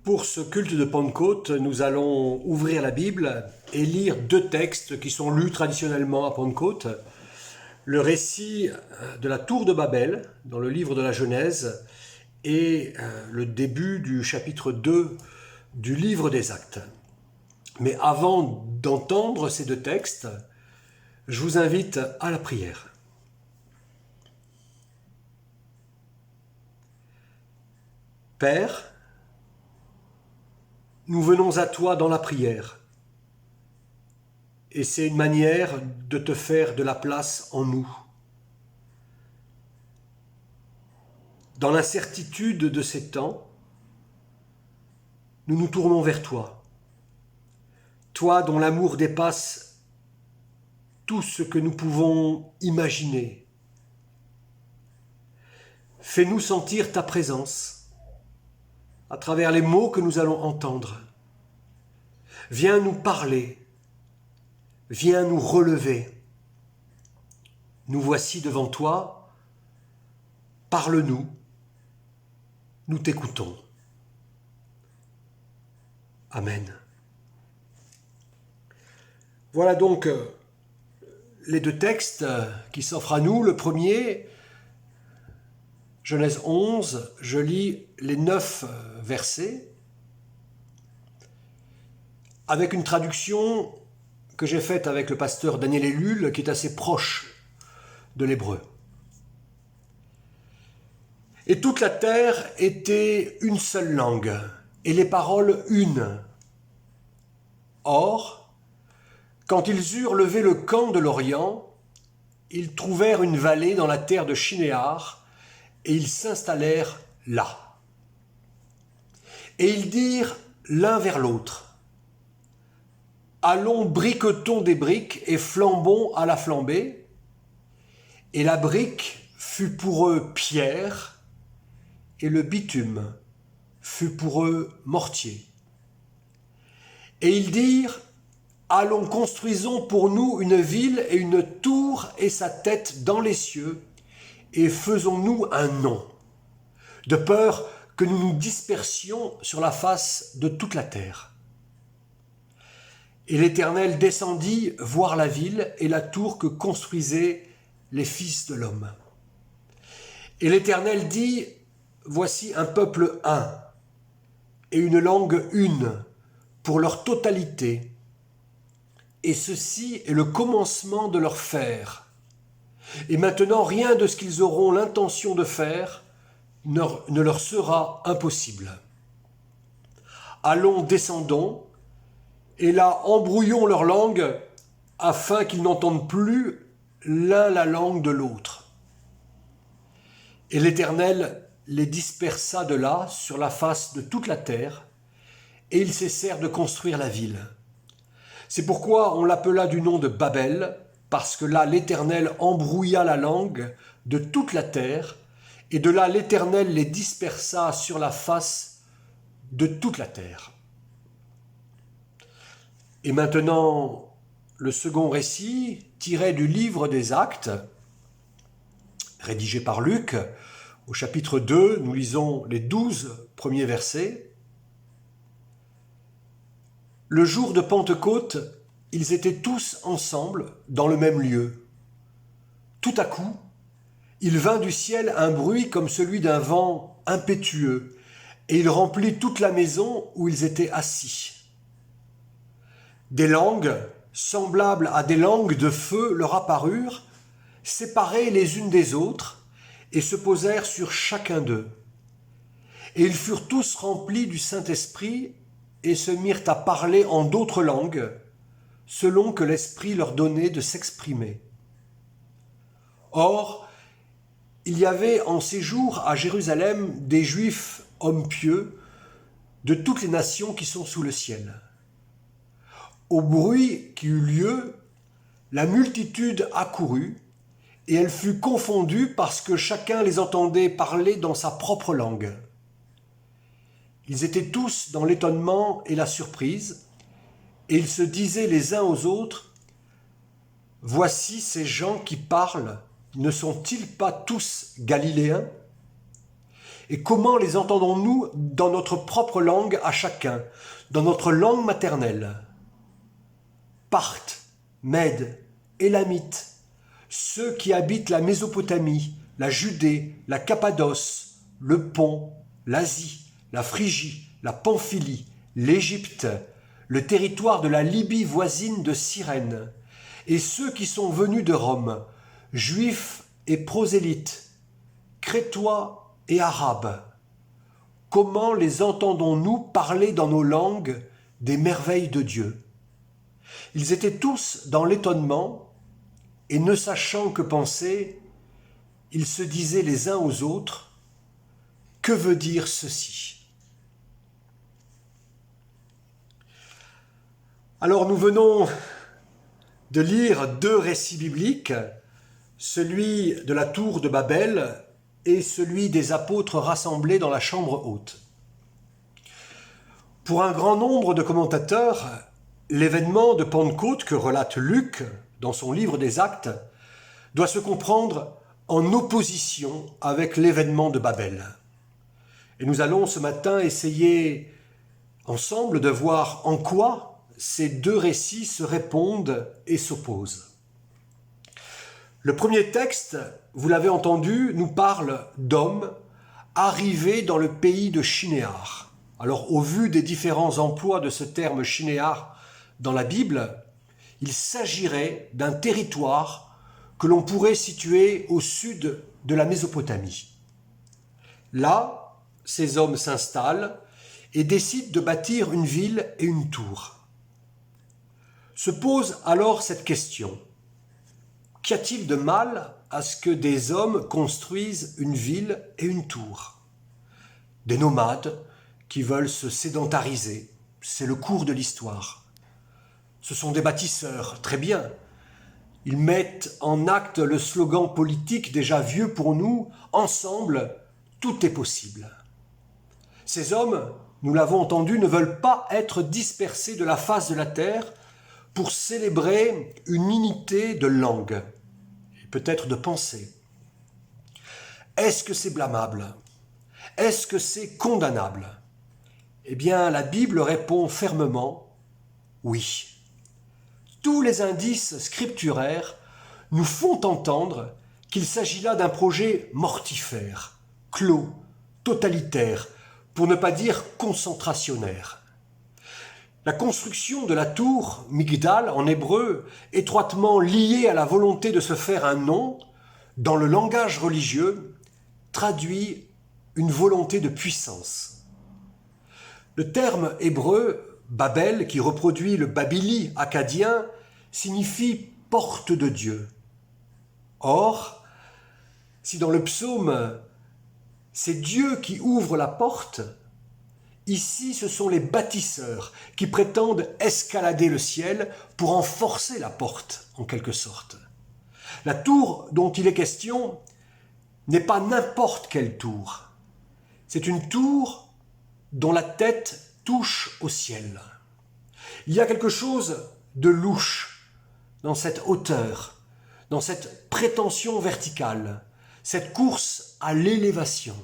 Pour ce culte de Pentecôte, nous allons ouvrir la Bible et lire deux textes qui sont lus traditionnellement à Pentecôte. Le récit de la tour de Babel, dans le livre de la Genèse, et le début du chapitre 2 du livre des Actes. Mais avant d'entendre ces deux textes, je vous invite à la prière. Père, nous venons à toi dans la prière. Et c'est une manière de te faire de la place en nous. Dans l'incertitude de ces temps, nous nous tournons vers toi. Toi dont l'amour dépasse tout ce que nous pouvons imaginer. Fais-nous sentir ta présence à travers les mots que nous allons entendre. Viens nous parler. Viens nous relever. Nous voici devant toi. Parle-nous. Nous t'écoutons. Amen. Voilà donc les deux textes qui s'offrent à nous. Le premier, Genèse 11, je lis les 9 versets avec une traduction que j'ai faite avec le pasteur Daniel Ellul qui est assez proche de l'hébreu. Et toute la terre était une seule langue, et les paroles une. Or, quand ils eurent levé le camp de l'Orient, ils trouvèrent une vallée dans la terre de Shinéar, et ils s'installèrent là. Et ils dirent l'un vers l'autre, « Allons, briquetons des briques et flambons à la flambée. » Et la brique fut pour eux pierre, et le bitume fut pour eux mortier. Et ils dirent, « Allons, construisons pour nous une ville et une tour et sa tête dans les cieux, et faisons-nous un nom, de peur que nous nous dispersions sur la face de toute la terre. » Et l'Éternel descendit voir la ville et la tour que construisaient les fils de l'homme. Et l'Éternel dit, « Voici un peuple un, et une langue une, pour leur totalité. Et ceci est le commencement de leur faire. Et maintenant, rien de ce qu'ils auront l'intention de faire ne leur sera impossible. Allons, descendons, et là embrouillons leur langue, afin qu'ils n'entendent plus l'un la langue de l'autre. » Et l'Éternel les dispersa de là sur la face de toute la terre, et ils cessèrent de construire la ville. C'est pourquoi on l'appela du nom de Babel, parce que là l'Éternel embrouilla la langue de toute la terre, et de là l'Éternel les dispersa sur la face de toute la terre. Et maintenant, le second récit, tiré du livre des Actes, rédigé par Luc, au chapitre 2, nous lisons les 12 premiers versets. Le jour de Pentecôte, ils étaient tous ensemble dans le même lieu. Tout à coup, il vint du ciel un bruit comme celui d'un vent impétueux, et il remplit toute la maison où ils étaient assis. Des langues, semblables à des langues de feu, leur apparurent, séparées les unes des autres, et se posèrent sur chacun d'eux. Et ils furent tous remplis du Saint-Esprit, et se mirent à parler en d'autres langues, selon que l'Esprit leur donnait de s'exprimer. Or, il y avait en séjour à Jérusalem des Juifs, hommes pieux, de toutes les nations qui sont sous le ciel. Au bruit qui eut lieu, la multitude accourut, et elle fut confondue parce que chacun les entendait parler dans sa propre langue. Ils étaient tous dans l'étonnement et la surprise, et ils se disaient les uns aux autres, « Voici ces gens qui parlent, ne sont-ils pas tous galiléens ? Et comment les entendons-nous dans notre propre langue à chacun, dans notre langue maternelle? Parthes, Mèdes, Élamites, ceux qui habitent la Mésopotamie, la Judée, la Cappadoce, le Pont, l'Asie, la Phrygie, la Pamphylie, l'Égypte, le territoire de la Libye voisine de Cyrène, et ceux qui sont venus de Rome, juifs et prosélytes, crétois et arabes. Comment les entendons-nous parler dans nos langues des merveilles de Dieu? Ils étaient tous dans l'étonnement, et ne sachant que penser, ils se disaient les uns aux autres, « Que veut dire ceci ?» Alors nous venons de lire deux récits bibliques, celui de la tour de Babel et celui des apôtres rassemblés dans la chambre haute. Pour un grand nombre de commentateurs, l'événement de Pentecôte que relate Luc dans son livre des Actes doit se comprendre en opposition avec l'événement de Babel. Et nous allons ce matin essayer ensemble de voir en quoi ces deux récits se répondent et s'opposent. Le premier texte, vous l'avez entendu, nous parle d'hommes arrivés dans le pays de Shinéar. Alors, au vu des différents emplois de ce terme Shinéar dans la Bible, il s'agirait d'un territoire que l'on pourrait situer au sud de la Mésopotamie. Là, ces hommes s'installent et décident de bâtir une ville et une tour. Se pose alors cette question. Qu'y a-t-il de mal à ce que des hommes construisent une ville et une tour? Des nomades qui veulent se sédentariser, c'est le cours de l'histoire. Ce sont des bâtisseurs, très bien. Ils mettent en acte le slogan politique déjà vieux pour nous, « Ensemble, tout est possible ». Ces hommes, nous l'avons entendu, ne veulent pas être dispersés de la face de la terre pour célébrer une unité de langue, et peut-être de pensée. Est-ce que c'est blâmable? Est-ce que c'est condamnable? Eh bien, la Bible répond fermement « oui ». Tous les indices scripturaires nous font entendre qu'il s'agit là d'un projet mortifère, clos, totalitaire, pour ne pas dire concentrationnaire. La construction de la tour, Migdal en hébreu, étroitement liée à la volonté de se faire un nom, dans le langage religieux, traduit une volonté de puissance. Le terme hébreu, Babel, qui reproduit le babili acadien, signifie « porte de Dieu ». Or, si dans le psaume, c'est Dieu qui ouvre la porte, ici, ce sont les bâtisseurs qui prétendent escalader le ciel pour en forcer la porte, en quelque sorte. La tour dont il est question n'est pas n'importe quelle tour. C'est une tour dont la tête touche au ciel. Il y a quelque chose de louche dans cette hauteur, dans cette prétention verticale, cette course à l'élévation.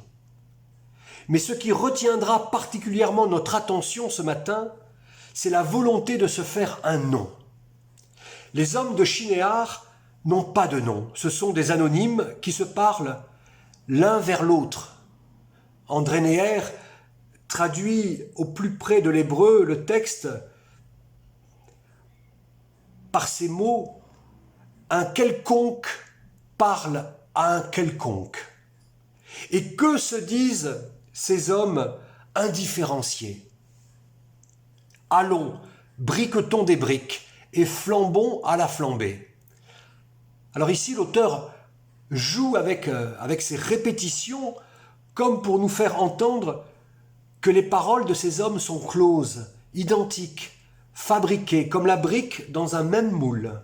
Mais ce qui retiendra particulièrement notre attention ce matin, c'est la volonté de se faire un nom. Les hommes de Shinéar n'ont pas de nom, ce sont des anonymes qui se parlent l'un vers l'autre. André Neher traduit au plus près de l'hébreu le texte par ces mots « un quelconque parle à un quelconque ». Et que se disent ces hommes indifférenciés? Allons, briquetons des briques et flambons à la flambée. Alors ici, l'auteur joue avec ces répétitions comme pour nous faire entendre que les paroles de ces hommes sont closes, identiques, fabriquées comme la brique dans un même moule.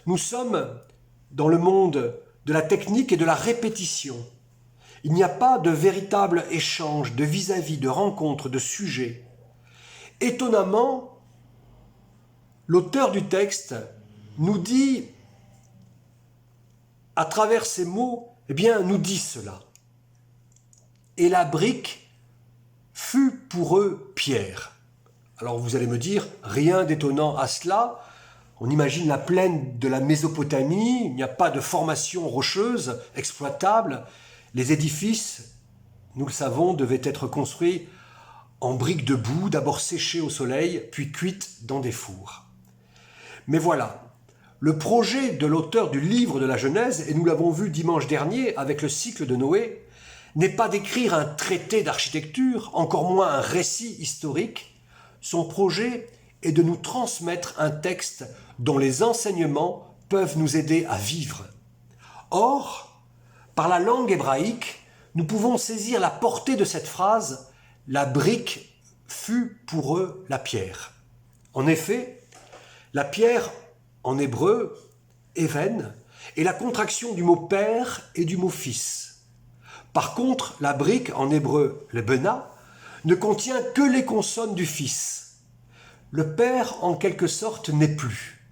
Nous sommes dans le monde de la technique et de la répétition. Il n'y a pas de véritable échange, de vis-à-vis, de rencontre, de sujet. Étonnamment, l'auteur du texte nous dit, à travers ces mots, nous dit cela. et la brique fut pour eux pierre. Alors vous allez me dire, rien d'étonnant à cela. On imagine la plaine de la Mésopotamie, il n'y a pas de formation rocheuse exploitable. Les édifices, nous le savons, devaient être construits en briques de boue, d'abord séchées au soleil, puis cuites dans des fours. Mais voilà, le projet de l'auteur du livre de la Genèse, et nous l'avons vu dimanche dernier avec le cycle de Noé, n'est pas d'écrire un traité d'architecture, encore moins un récit historique. Son projet est de nous transmettre un texte dont les enseignements peuvent nous aider à vivre. Or, par la langue hébraïque, nous pouvons saisir la portée de cette phrase « La brique fut pour eux la pierre ». En effet, la pierre, en hébreu, even, est la contraction du mot père et du mot fils. Par contre, la brique, en hébreu, le bena, ne contient que les consonnes du fils. Le père, en quelque sorte, n'est plus.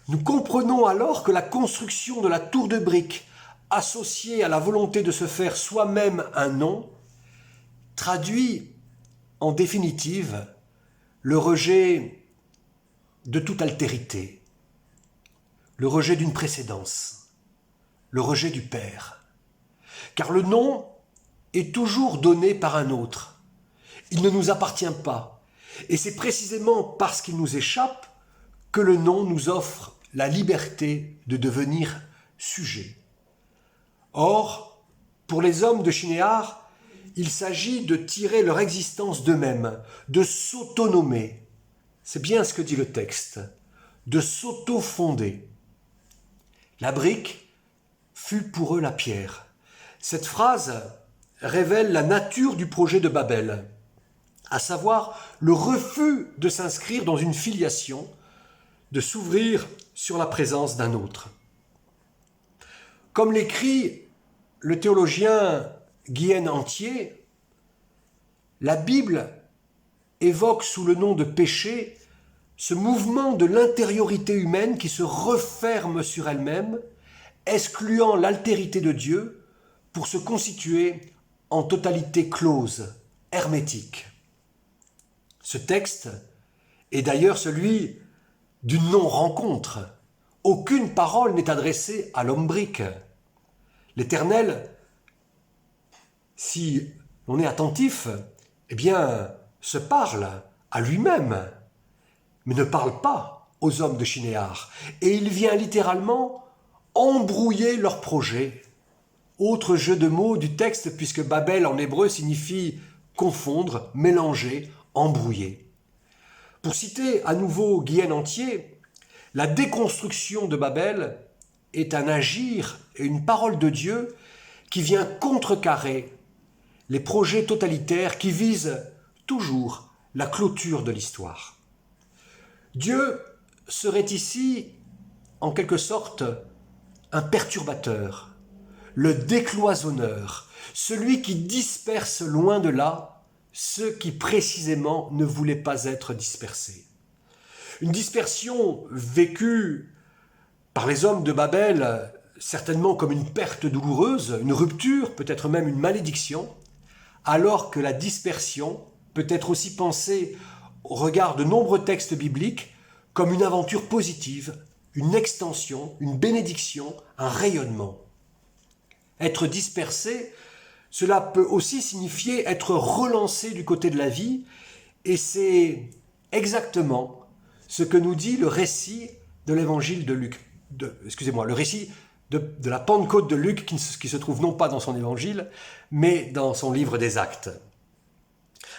Nous comprenons alors que la construction de la tour de briques, associée à la volonté de se faire soi-même un nom, traduit en définitive le rejet de toute altérité, le rejet d'une précédence, le rejet du père. Car le nom est toujours donné par un autre. Il ne nous appartient pas. Et c'est précisément parce qu'il nous échappe que le nom nous offre la liberté de devenir sujet. Or, pour les hommes de Shinéar, il s'agit de tirer leur existence d'eux-mêmes, de s'autonomer. C'est bien ce que dit le texte, de s'auto-fonder. La brique fut pour eux la pierre. Cette phrase révèle la nature du projet de Babel, à savoir le refus de s'inscrire dans une filiation, de s'ouvrir sur la présence d'un autre. Comme l'écrit le théologien Guihen Antier, la Bible évoque sous le nom de péché ce mouvement de l'intériorité humaine qui se referme sur elle-même, excluant l'altérité de Dieu pour se constituer en totalité close, hermétique. Ce texte est d'ailleurs celui d'une non-rencontre. Aucune parole n'est adressée à l'homme brique. L'Éternel, si l'on est attentif, eh bien, se parle à lui-même, mais ne parle pas aux hommes de Shinéar. Et il vient littéralement embrouiller leur projet. Autre jeu de mots du texte, puisque Babel en hébreu signifie confondre, mélanger, embrouiller. Pour citer à nouveau Guihen Antier, la déconstruction de Babel est un agir et une parole de Dieu qui vient contrecarrer les projets totalitaires qui visent toujours la clôture de l'histoire. Dieu serait ici, en quelque sorte, un perturbateur, le décloisonneur, celui qui disperse loin de là ceux qui précisément ne voulaient pas être dispersés. Une dispersion vécue par les hommes de Babel, certainement comme une perte douloureuse, une rupture, peut-être même une malédiction, alors que la dispersion peut être aussi pensée au regard de nombreux textes bibliques comme une aventure positive, une extension, une bénédiction, un rayonnement. Être dispersé, cela peut aussi signifier être relancé du côté de la vie, et c'est exactement ce que nous dit le récit de l'évangile de Luc. Le récit de la Pentecôte de Luc, qui se trouve non pas dans son évangile, mais dans son livre des Actes.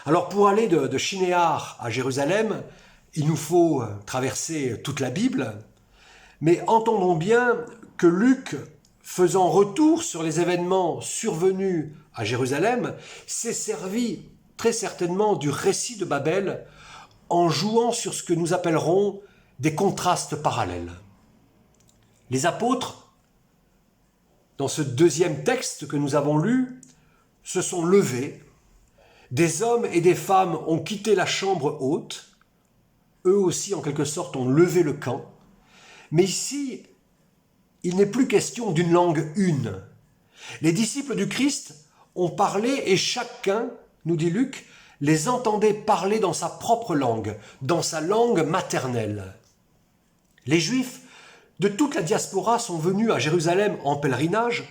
Alors pour aller de Shinéar à Jérusalem, il nous faut traverser toute la Bible, mais entendons bien que Luc, faisant retour sur les événements survenus à Jérusalem, s'est servi très certainement du récit de Babel en jouant sur ce que nous appellerons des contrastes parallèles. Les apôtres, dans ce deuxième texte que nous avons lu, se sont levés. Des hommes et des femmes ont quitté la chambre haute. Eux aussi, en quelque sorte, ont levé le camp. Mais ici, il n'est plus question d'une langue une. Les disciples du Christ ont parlé et chacun, nous dit Luc, les entendait parler dans sa propre langue, dans sa langue maternelle. Les Juifs de toute la diaspora sont venus à Jérusalem en pèlerinage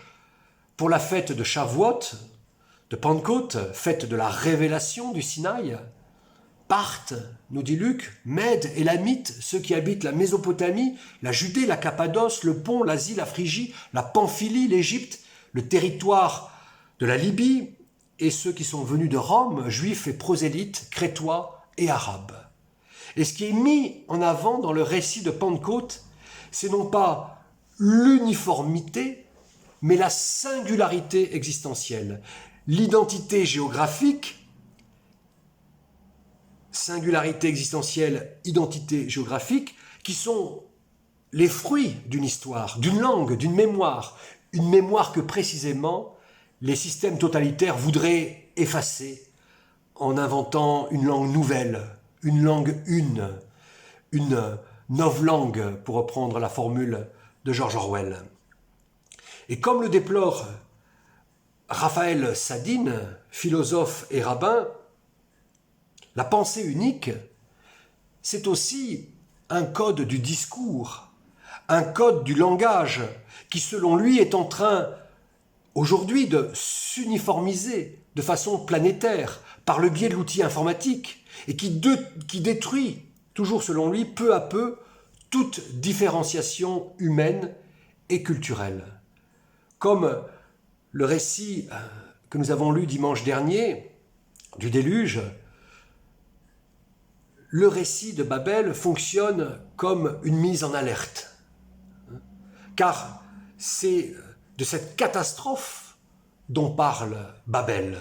pour la fête de Shavuot, de Pentecôte, fête de la révélation du Sinaï. Partent, nous dit Luc, Mèdes, Élamites, ceux qui habitent la Mésopotamie, la Judée, la Cappadoce, le Pont, l'Asie, la Phrygie, la Pamphylie, l'Égypte, le territoire de la Libye, et ceux qui sont venus de Rome, juifs et prosélytes, crétois et arabes. Et ce qui est mis en avant dans le récit de Pentecôte, c'est non pas l'uniformité, mais la singularité existentielle, l'identité géographique, singularité existentielle, identité géographique, qui sont les fruits d'une histoire, d'une langue, d'une mémoire, une mémoire que précisément les systèmes totalitaires voudraient effacer en inventant une langue nouvelle, une langue une novlangue, pour reprendre la formule de George Orwell. Et comme le déplore Raphaël Sadine, philosophe et rabbin, la pensée unique, c'est aussi un code du discours, un code du langage qui, selon lui, est en train aujourd'hui de s'uniformiser de façon planétaire par le biais de l'outil informatique et qui détruit, toujours selon lui, peu à peu, toute différenciation humaine et culturelle. Comme le récit que nous avons lu dimanche dernier du déluge, le récit de Babel fonctionne comme une mise en alerte. Car c'est de cette catastrophe dont parle Babel.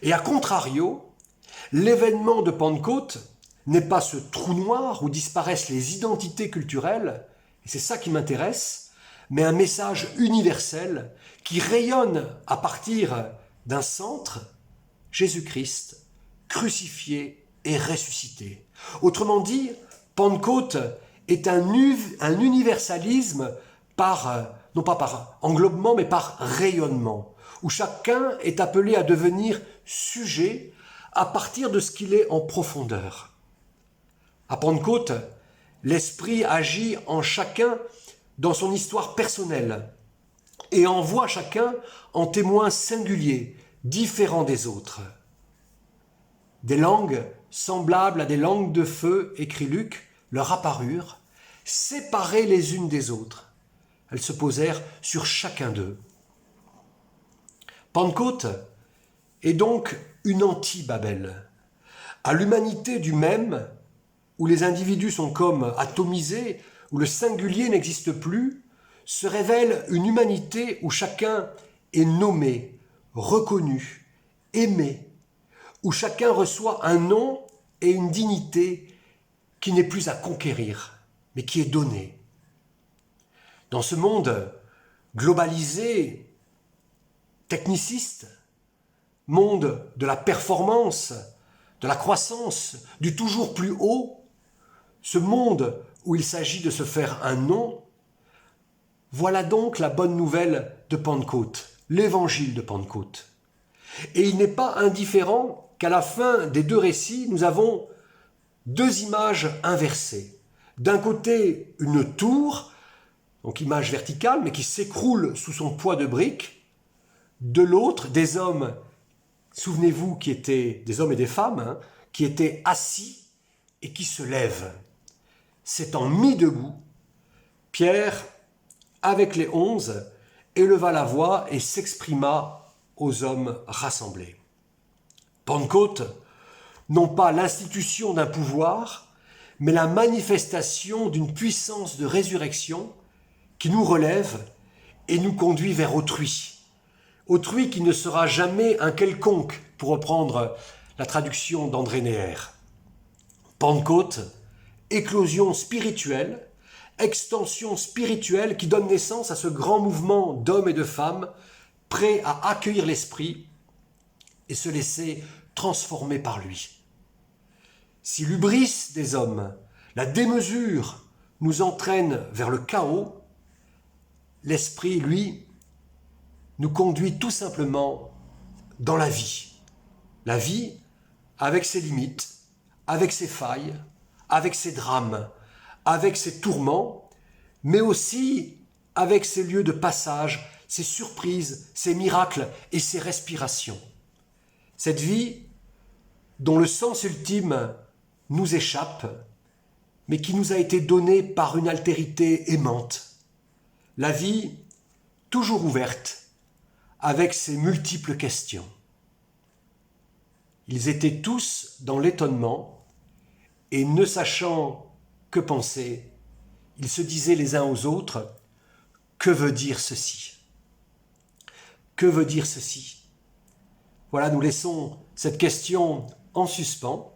Et à contrario, l'événement de Pentecôte n'est pas ce trou noir où disparaissent les identités culturelles, et c'est ça qui m'intéresse, mais un message universel qui rayonne à partir d'un centre, Jésus-Christ, crucifié et ressuscité. Autrement dit, Pentecôte est un universalisme non pas par englobement, mais par rayonnement, où chacun est appelé à devenir sujet à partir de ce qu'il est en profondeur. À Pentecôte, l'Esprit agit en chacun dans son histoire personnelle et envoie chacun en témoin singulier, différent des autres. Des langues semblables à des langues de feu, écrit Luc, leur apparurent, séparées les unes des autres. Elles se posèrent sur chacun d'eux. Pentecôte est donc une anti-Babel. À l'humanité du même, où les individus sont comme atomisés, où le singulier n'existe plus, se révèle une humanité où chacun est nommé, reconnu, aimé, où chacun reçoit un nom et une dignité qui n'est plus à conquérir, mais qui est donnée. Dans ce monde globalisé, techniciste, monde de la performance, de la croissance, du toujours plus haut, ce monde où il s'agit de se faire un nom, voilà donc la bonne nouvelle de Pentecôte, l'évangile de Pentecôte. Et il n'est pas indifférent qu'à la fin des deux récits, nous avons deux images inversées. D'un côté, une tour, donc image verticale, mais qui s'écroule sous son poids de briques. De l'autre, des hommes, souvenez-vous, qui étaient des hommes et des femmes, qui étaient assis et qui se lèvent. S'étant mis debout, Pierre, avec les 11, éleva la voix et s'exprima aux hommes rassemblés. Pentecôte, non pas l'institution d'un pouvoir, mais la manifestation d'une puissance de résurrection qui nous relève et nous conduit vers autrui. Autrui qui ne sera jamais un quelconque, pour reprendre la traduction d'André Neher. Pentecôte, éclosion spirituelle, extension spirituelle qui donne naissance à ce grand mouvement d'hommes et de femmes prêts à accueillir l'Esprit et se laisser transformer par lui. Si l'hubris des hommes, la démesure, nous entraîne vers le chaos, l'Esprit, lui, nous conduit tout simplement dans la vie. La vie avec ses limites, avec ses failles, avec ses drames, avec ses tourments, mais aussi avec ses lieux de passage, ses surprises, ses miracles et ses respirations. Cette vie dont le sens ultime nous échappe, mais qui nous a été donnée par une altérité aimante. La vie toujours ouverte, avec ses multiples questions. Ils étaient tous dans l'étonnement, et ne sachant que penser, ils se disaient les uns aux autres, « Que veut dire ceci ? Que veut dire ceci ?» Voilà, nous laissons cette question en suspens.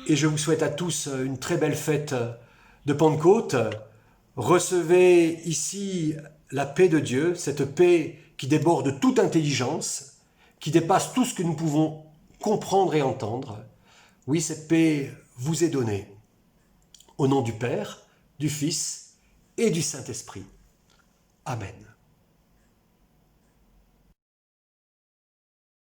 Et je vous souhaite à tous une très belle fête de Pentecôte. Recevez ici la paix de Dieu, cette paix qui déborde toute intelligence, qui dépasse tout ce que nous pouvons comprendre et entendre. Oui, cette paix vous est donnée. Au nom du Père, du Fils et du Saint-Esprit. Amen.